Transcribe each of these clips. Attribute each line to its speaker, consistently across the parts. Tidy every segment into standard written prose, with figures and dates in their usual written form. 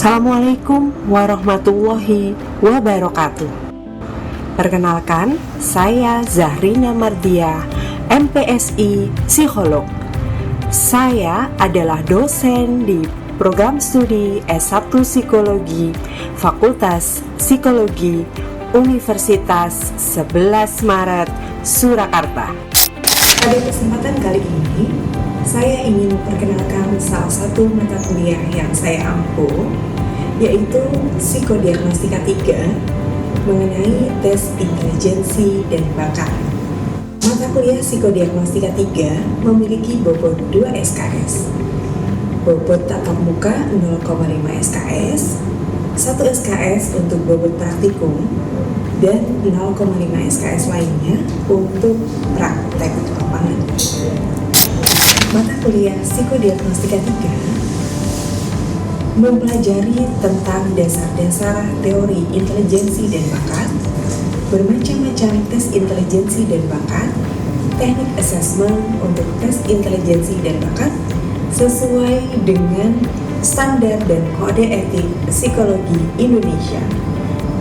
Speaker 1: Assalamualaikum warahmatullahi wabarakatuh. Perkenalkan, saya Zahrina Mardiah, MPSI Psikolog. Saya adalah dosen di program studi S1 Psikologi Fakultas Psikologi Universitas 11 Maret Surakarta. Pada kesempatan kali ini, saya ingin memperkenalkan salah satu mata kuliah yang saya ampu, yaitu Psikodiagnostika 3 mengenai tes intelijensi dan bakat. Mata kuliah Psikodiagnostika 3 memiliki bobot 2 SKS. Bobot tatap muka 0,5 SKS, 1 SKS untuk bobot praktikum, dan 0,5 SKS lainnya untuk praktek lapangan. Mata kuliah Psikodiagnostika 3 mempelajari tentang dasar-dasar teori intelijensi dan bakat, bermacam-macam tes intelijensi dan bakat, teknik asesmen untuk tes intelijensi dan bakat sesuai dengan standar dan kode etik psikologi Indonesia,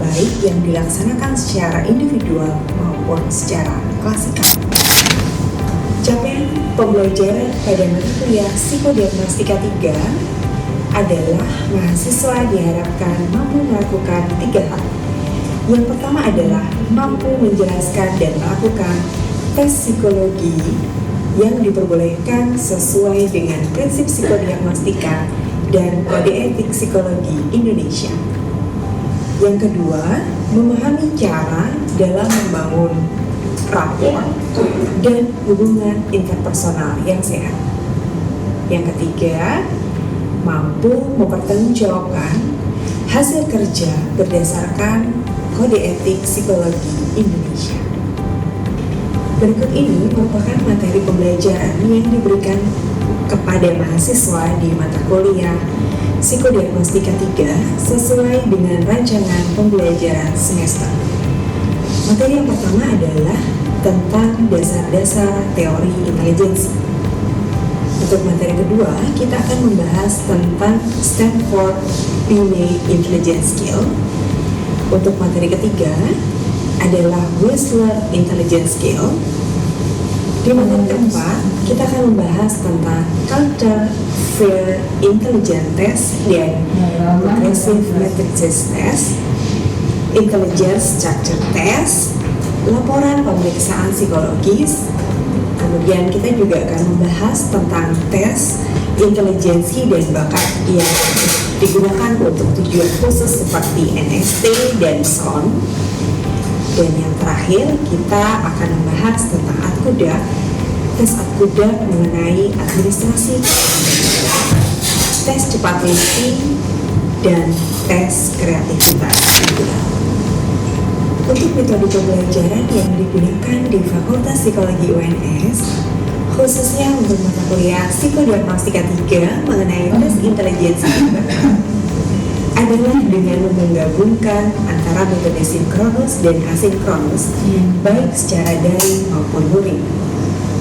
Speaker 1: baik yang dilaksanakan secara individual maupun secara klasikal. Capaian pembelajaran pada mata kuliah Psikodiagnostika 3 adalah mahasiswa diharapkan mampu melakukan 3 hal. Yang pertama adalah mampu menjelaskan dan melakukan tes psikologi yang diperbolehkan sesuai dengan prinsip psikodiagnostika dan kode etik psikologi Indonesia. Yang kedua, memahami cara dalam membangun rapor dan hubungan interpersonal yang sehat. Yang ketiga, mampu mempertanggungjawabkan hasil kerja berdasarkan kode etik psikologi Indonesia. Berikut ini merupakan materi pembelajaran yang diberikan kepada mahasiswa di mata kuliah Psikodiagnostika 3 sesuai dengan rancangan pembelajaran semester. Materi yang pertama adalah tentang dasar-dasar teori intelijensi. Untuk materi kedua, kita akan membahas tentang Stanford Binet Intelligence Scale. Untuk materi ketiga adalah Wechsler Intelligence Scale. Di materi keempat, kita akan membahas tentang Counter Fair Intelligence Test dan Progressive Matrices Test, Intelligence Structure Test, laporan pemeriksaan psikologis. Kemudian kita juga akan membahas tentang tes intelijensi dan bakat yang digunakan untuk tujuan khusus seperti NST dan SON. Dan yang terakhir, kita akan membahas tentang Ad-Kudak, tes Ad-Kudak mengenai administrasi, tes cepat listening, dan tes kreativitas. Untuk metode pembelajaran yang digunakan di Fakultas Psikologi UNS, khususnya untuk mata kuliah Psikodiagnostika 3 mengenai tes intelijensi dan bakat, adalah dengan menggabungkan antara metode sinkronus dan asinkronus, baik secara daring maupun luring.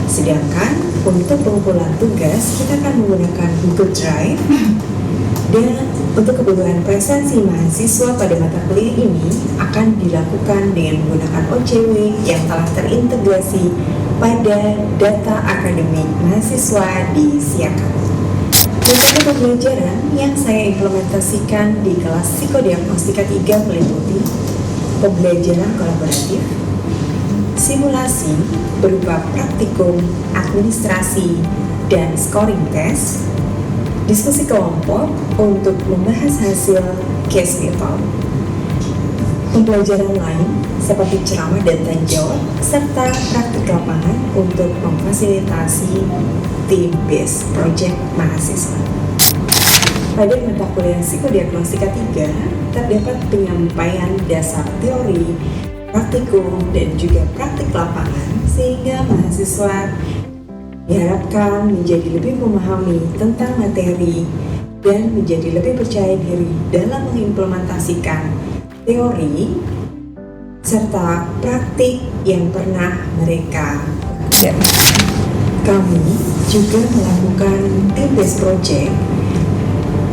Speaker 1: Sedangkan untuk pengumpulan tugas, kita akan menggunakan Google Drive. Dan untuk kebutuhan presensi mahasiswa pada mata kuliah ini akan dilakukan dengan menggunakan OCW yang telah terintegrasi pada data akademik mahasiswa di Siakan. Metode pembelajaran yang saya implementasikan di kelas Psikodiagnostika 3 meliputi pembelajaran kolaboratif, simulasi berupa praktikum, administrasi, dan scoring test, diskusi kelompok untuk membahas hasil case method, pembelajaran lain seperti ceramah dan tanya jawab, serta praktik lapangan untuk memfasilitasi tim based project mahasiswa. Pada mata kuliah Psikodiagnostika 3 terdapat penyampaian dasar teori, praktikum, dan juga praktik lapangan sehingga mahasiswa diharapkan menjadi lebih memahami tentang materi dan menjadi lebih percaya diri dalam mengimplementasikan teori serta praktik yang pernah mereka lakukan. Kami juga melakukan team based project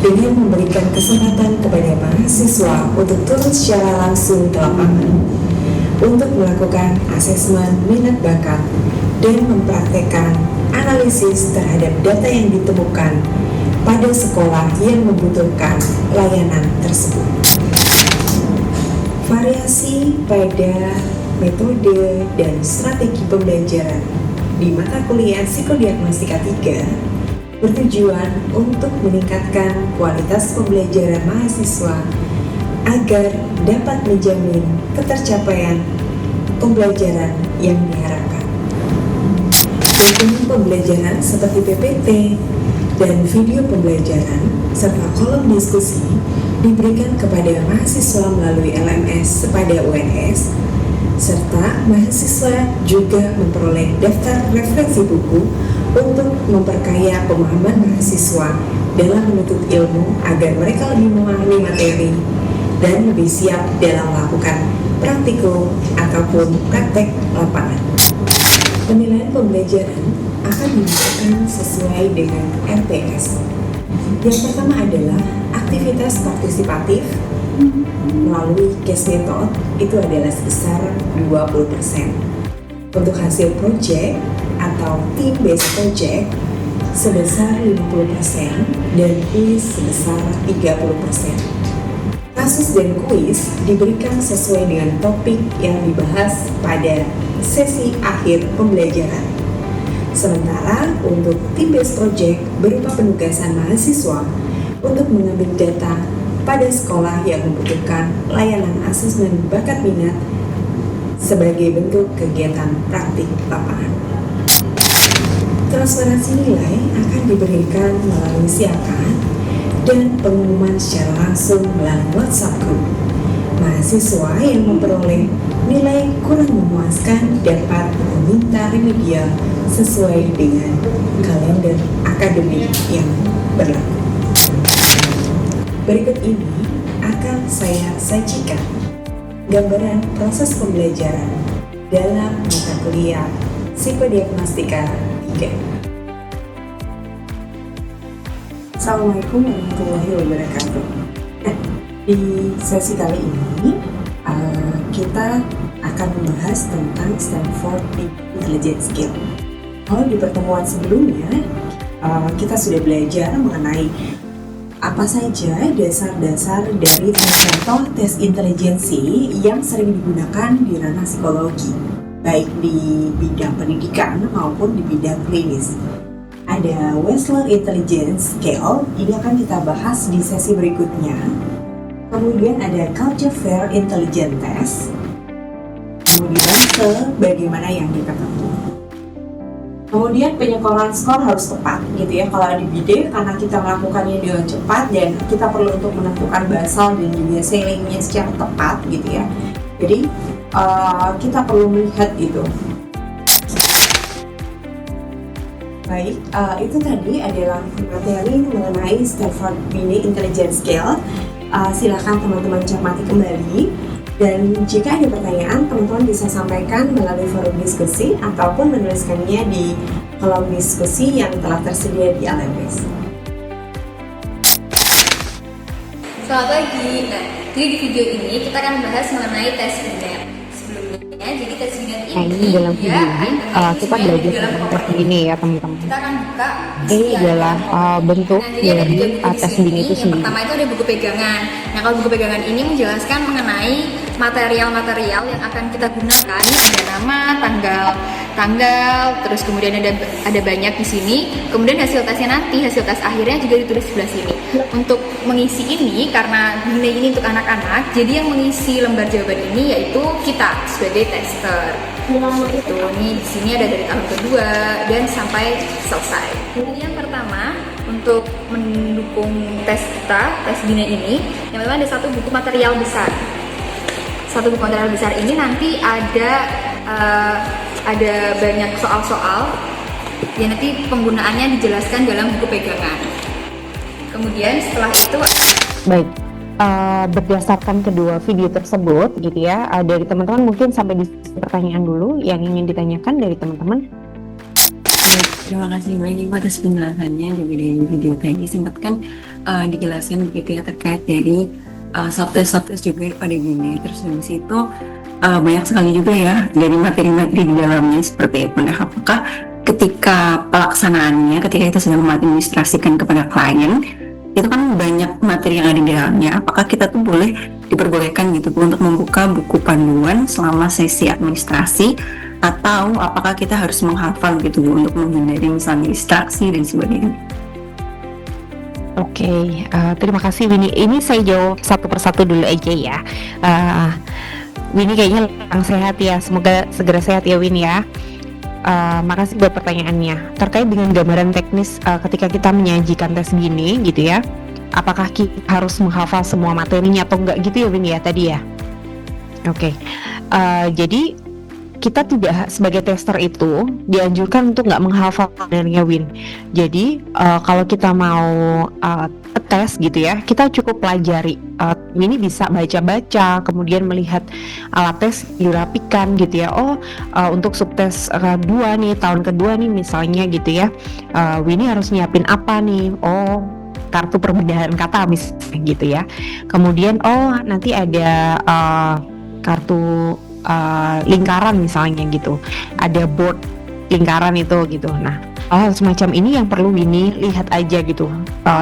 Speaker 1: dengan memberikan kesempatan kepada mahasiswa untuk turun secara langsung ke lapangan untuk melakukan asesmen minat bakat dan mempraktekkan analisis terhadap data yang ditemukan pada sekolah yang membutuhkan layanan tersebut. Variasi pada metode dan strategi pembelajaran di mata kuliah Psikodiagnostika 3 bertujuan untuk meningkatkan kualitas pembelajaran mahasiswa agar dapat menjamin ketercapaian pembelajaran yang diharapkan. Dokumen pembelajaran seperti PPT dan video pembelajaran serta kolom diskusi diberikan kepada mahasiswa melalui LMS pada UNS, serta mahasiswa juga memperoleh daftar referensi buku untuk memperkaya pemahaman mahasiswa dalam menuntut ilmu agar mereka lebih memahami materi dan lebih siap dalam melakukan praktikum ataupun praktek lapangan. Penilaian pembelajaran akan dilakukan sesuai dengan RTS. Yang pertama adalah aktivitas partisipatif melalui case method, itu adalah sebesar 20%. Untuk hasil project atau team based project sebesar 50% dan kuis sebesar 30%. Kasus dan kuis diberikan sesuai dengan topik yang dibahas pada sesi akhir pembelajaran. Sementara untuk team based project berupa penugasan mahasiswa untuk mengambil data pada sekolah yang membutuhkan layanan asesmen bakat minat sebagai bentuk kegiatan praktik lapangan. Transparansi nilai akan diberikan melalui siaran dan pengumuman secara langsung melalui WhatsApp group. Mahasiswa yang memperoleh nilai kurang memuaskan dapat meminta remedial sesuai dengan kalender akademik yang berlaku. Berikut ini akan saya sajikan gambaran proses pembelajaran dalam mata kuliah Psikodiagnostika 3. Assalamualaikum warahmatullahi wabarakatuh. Di sesi kali ini kita akan membahas tentang Stanford Intelligence Skill. Kalau di pertemuan sebelumnya kita sudah belajar mengenai apa saja dasar-dasar dari contoh tes intelijensi yang sering digunakan di ranah psikologi, baik di bidang pendidikan maupun di bidang klinis. Ada Wechsler Intelligence Scale, ini akan kita bahas di sesi berikutnya. Kemudian ada Culture Fair Intelligence Test. Kemudian bagaimana yang diketahui. Kemudian penyekoran skor harus tepat gitu ya. Kalau di BIDE karena kita melakukannya dengan cepat dan kita perlu untuk menentukan basal dan juga ceilingnya secara tepat gitu ya. Jadi kita perlu melihat gitu. Baik, itu tadi adalah materi mengenai Stanford Binet Intelligence Scale. Silakan teman-teman cermati kembali. Dan jika ada pertanyaan, teman-teman bisa sampaikan melalui forum diskusi ataupun menuliskannya di kolom diskusi yang telah tersedia di LMS.
Speaker 2: Selamat pagi. Nah, jadi di video ini kita akan membahas mengenai tes Binet. Sebelumnya, jadi tes Binet ini
Speaker 3: dalam video ini kita belajar tentang tes Binet ya teman-teman.
Speaker 2: Kita akan buka.
Speaker 3: Ini adalah bentuk dari tes Binet itu sendiri.
Speaker 2: Yang pertama itu ada buku pegangan. Nah, kalau buku pegangan ini menjelaskan mengenai material-material yang akan kita gunakan. Ada nama, tanggal, terus kemudian ada banyak di sini. Kemudian hasil tesnya nanti, hasil tes akhirnya juga ditulis di sebelah sini. Untuk mengisi ini, karena Binet ini untuk anak-anak, jadi yang mengisi lembar jawaban ini yaitu kita sebagai tester. Itu nih di sini ada dari tahun kedua dan sampai selesai. Jadi yang pertama untuk mendukung tes kita, tes Binet ini, yang pertama ada satu buku material besar. Satu buku material besar ini nanti ada banyak soal-soal yang nanti penggunaannya dijelaskan dalam buku pegangan. Kemudian setelah itu
Speaker 3: baik, berdasarkan kedua video tersebut gitu ya, dari teman-teman mungkin sampai di pertanyaan dulu yang ingin ditanyakan dari teman-teman.
Speaker 4: Terima kasih banyak atas penjelasannya di video tadi. Sempat kan dijelaskan begitu ya terkait dari subtest juga pada gini. Terus habis itu banyak sekali juga ya dari materi-materi di dalamnya seperti itu. Nah, apakah ketika pelaksanaannya, ketika kita sedang mengadministrasikan kepada klien, itu kan banyak materi yang ada di dalamnya. Apakah kita tuh diperbolehkan gitu Bu, untuk membuka buku panduan selama sesi administrasi, atau apakah kita harus menghafal gitu Bu untuk menghindari misalnya distraksi dan sebagainya?
Speaker 3: Oke, terima kasih Winnie. Ini saya jawab satu persatu dulu aja ya. Winnie kayaknya kurang sehat ya, semoga segera sehat ya Winnie ya. Makasih buat pertanyaannya. Terkait dengan gambaran teknis ketika kita menyajikan tes gini gitu ya, apakah kita harus menghafal semua materinya atau enggak gitu ya Winnie ya tadi ya? Oke. Jadi kita tidak sebagai tester itu dianjurkan untuk nggak menghafal materinya Win. Jadi kalau kita mau tes gitu ya, kita cukup pelajari. Ini bisa baca-baca, kemudian melihat alat tes dirapikan gitu ya. Untuk subtes kedua nih, tahun kedua nih misalnya gitu ya, Winnie harus nyiapin apa nih? Kartu perbendaharaan kata misalnya gitu ya. Kemudian nanti ada kartu lingkaran misalnya gitu, ada board lingkaran itu gitu. Nah, hal semacam ini yang perlu Winnie lihat aja gitu,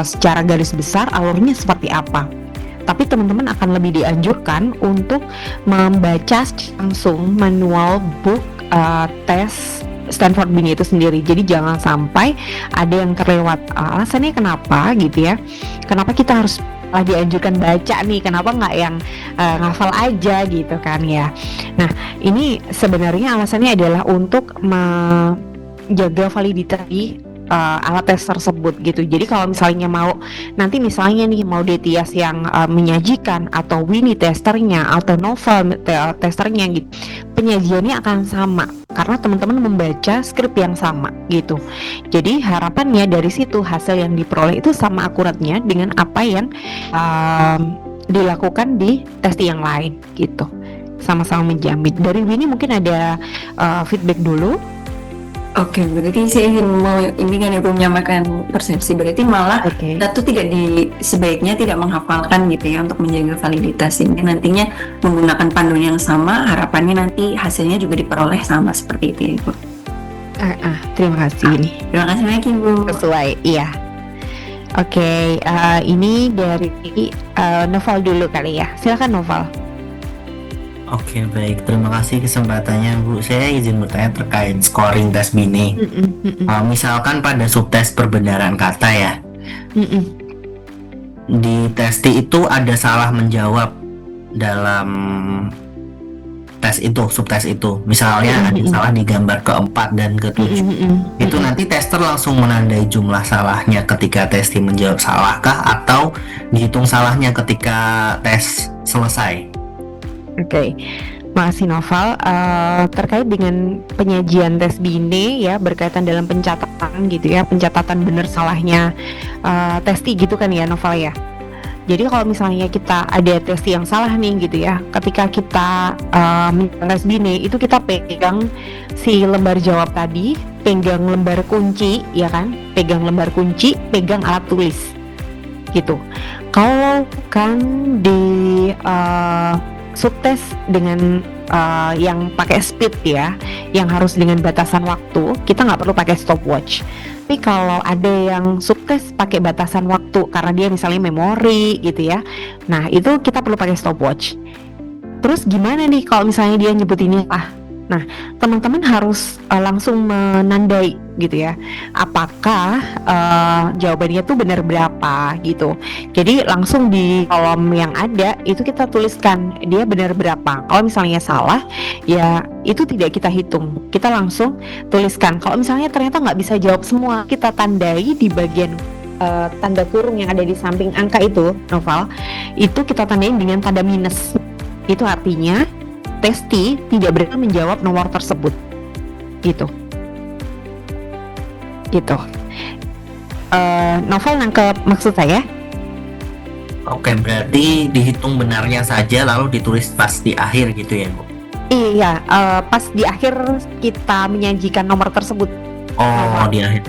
Speaker 3: secara garis besar alurnya seperti apa. Tapi teman-teman akan lebih dianjurkan untuk membaca langsung manual book tes Stanford Bini itu sendiri. Jadi jangan sampai ada yang terlewat. Alasannya kenapa gitu ya? Kenapa kita harus dianjurkan baca nih, kenapa nggak yang ngafal aja gitu kan ya. Nah, ini sebenarnya alasannya adalah untuk menjaga validitas alat tes tersebut gitu. Jadi kalau misalnya nanti misalnya nih mau Detias yang menyajikan, atau Winnie testernya, atau Novel testernya gitu, penyajiannya akan sama karena teman-teman membaca skrip yang sama gitu. Jadi harapannya dari situ hasil yang diperoleh itu sama akuratnya dengan apa yang dilakukan di tes yang lain gitu. Sama-sama menjamin. Dari Winnie mungkin ada feedback dulu.
Speaker 4: Oke, berarti saya ingin kan itu menyamakan persepsi. Berarti malah kita tuh sebaiknya tidak menghafalkan gitu ya untuk menjaga validitas, ini nantinya menggunakan panduan yang sama, harapannya nanti hasilnya juga diperoleh sama seperti itu ya Bu.
Speaker 3: Terima kasih Winnie.
Speaker 4: Terima kasih lagi Bu.
Speaker 3: Sesuai, iya. Oke, ini dari Novel dulu kali ya. Silakan Novel.
Speaker 5: Oke, baik. Terima kasih kesempatannya, Bu. Saya izin bertanya terkait scoring tes Bini. Misalkan pada subtes perbendaharaan kata ya, di testi itu ada salah menjawab dalam tes itu, subtes itu. Misalnya ada salah di gambar keempat dan ketujuh. Itu nanti tester langsung menandai jumlah salahnya ketika testi menjawab salahkah, atau dihitung salahnya ketika tes selesai?
Speaker 3: Oke, makasih Novel. Terkait dengan penyajian tes Bini ya, berkaitan dalam pencatatan gitu ya, pencatatan benar salahnya testi gitu kan ya Novel ya. Jadi kalau misalnya kita ada testi yang salah nih gitu ya, ketika kita tes Bini itu kita pegang si lembar jawab tadi, pegang lembar kunci ya kan, pegang lembar kunci, pegang alat tulis gitu. Kalau kan di subtes dengan yang pakai speed ya, yang harus dengan batasan waktu, kita nggak perlu pakai stopwatch. Tapi kalau ada yang subtes pakai batasan waktu karena dia misalnya memori gitu ya, nah itu kita perlu pakai stopwatch. Terus gimana nih kalau misalnya dia nyebutinnya Nah, teman-teman harus langsung menandai gitu ya, apakah jawabannya tuh benar berapa gitu. Jadi langsung di kolom yang ada itu kita tuliskan dia benar berapa. Kalau misalnya salah, ya itu tidak kita hitung, kita langsung tuliskan. Kalau misalnya ternyata nggak bisa jawab semua, kita tandai di bagian tanda kurung yang ada di samping angka itu, Novel, itu kita tandain dengan tanda minus. Itu artinya testi tidak berhasil menjawab nomor tersebut gitu. Novel nangkep maksud saya?
Speaker 5: Oke, berarti dihitung benarnya saja lalu ditulis pas di akhir gitu ya Bu?
Speaker 3: Iya, pas di akhir kita menyajikan nomor tersebut.
Speaker 5: Di akhir.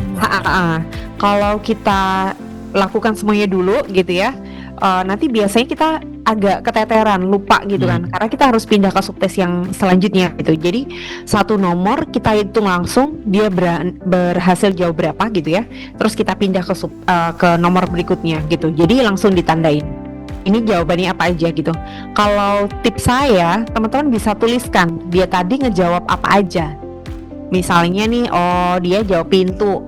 Speaker 3: Kalau kita lakukan semuanya dulu gitu ya, nanti biasanya kita agak keteteran, lupa gitu kan, karena kita harus pindah ke subtes yang selanjutnya gitu. Jadi satu nomor kita hitung langsung dia berhasil jawab berapa gitu ya, terus kita pindah ke nomor berikutnya gitu. Jadi langsung ditandain ini jawabannya apa aja gitu. Kalau tips saya, teman-teman bisa tuliskan dia tadi ngejawab apa aja. Misalnya nih, oh dia jawab pintu,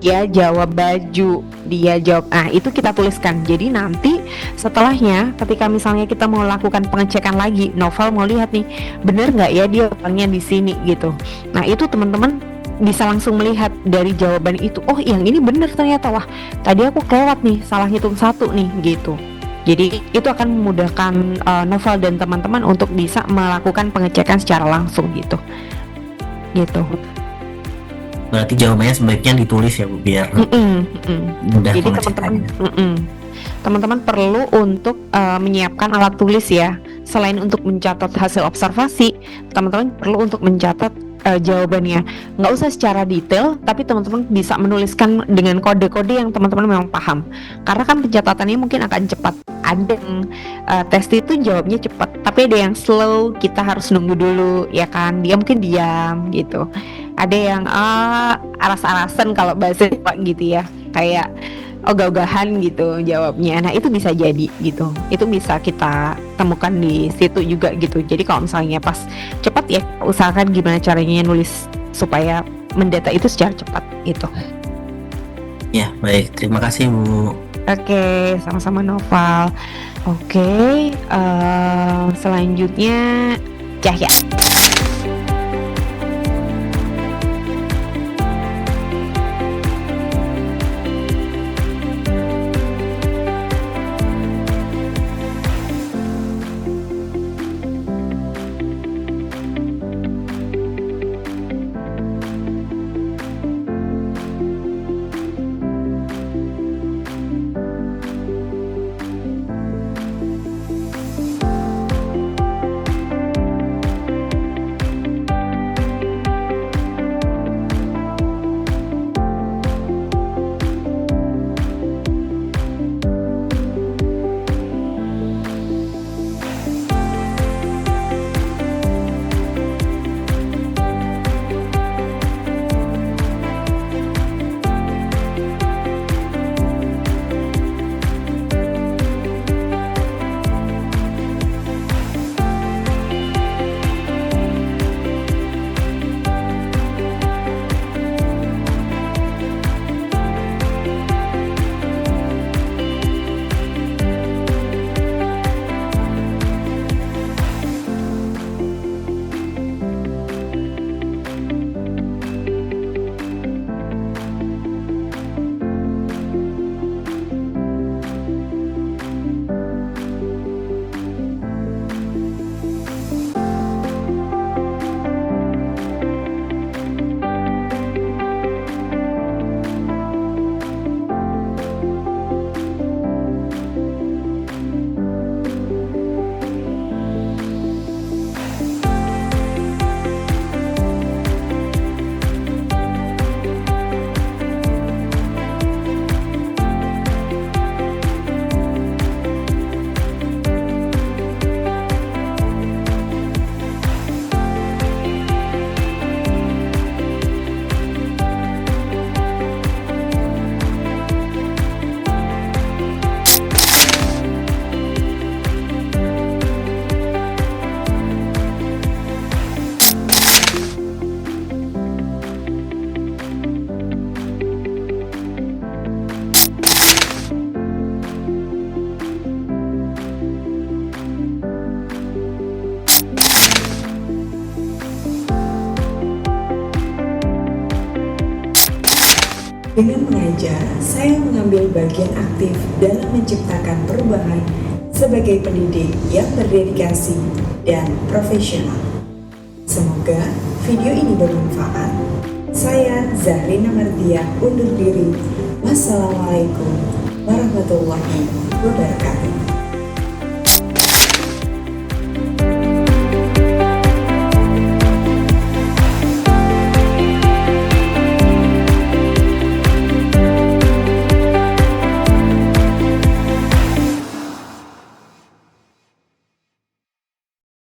Speaker 3: dia jawab baju, dia jawab, nah itu kita tuliskan. Jadi nanti setelahnya ketika misalnya kita mau lakukan pengecekan lagi, Novel mau lihat nih bener nggak ya dia orangnya di sini gitu. Nah itu teman-teman bisa langsung melihat dari jawaban itu, oh yang ini bener ternyata, wah tadi aku kelewat nih, salah hitung satu nih gitu. Jadi itu akan memudahkan Novel dan teman-teman untuk bisa melakukan pengecekan secara langsung gitu.
Speaker 5: Berarti jawabannya sebaiknya ditulis ya Bu, biar mudah
Speaker 3: Jadi teman-teman perlu untuk menyiapkan alat tulis ya. Selain untuk mencatat hasil observasi, teman-teman perlu untuk mencatat jawabannya. Nggak usah secara detail, tapi teman-teman bisa menuliskan dengan kode-kode yang teman-teman memang paham. Karena kan pencatatannya mungkin akan cepat. Ada yang tes itu jawabnya cepat, tapi ada yang slow, kita harus nunggu dulu ya kan. Dia mungkin diam gitu. Ada yang aras-arasan kalau bahasa Jawa gitu ya, kayak ogah-ogahan gitu jawabnya. Nah itu bisa jadi gitu, itu bisa kita temukan di situ juga gitu. Jadi kalau misalnya pas cepat ya usahakan gimana caranya nulis supaya mendata itu secara cepat gitu.
Speaker 5: Ya baik, terima kasih Bu.
Speaker 3: Oke, sama-sama Noval. Oke, selanjutnya Cahya.
Speaker 1: Dengan mengajar, saya mengambil bagian aktif dalam menciptakan perubahan sebagai pendidik yang berdedikasi dan profesional. Semoga video ini bermanfaat. Saya Zahrina Mardia undur diri. Wassalamualaikum warahmatullahi wabarakatuh.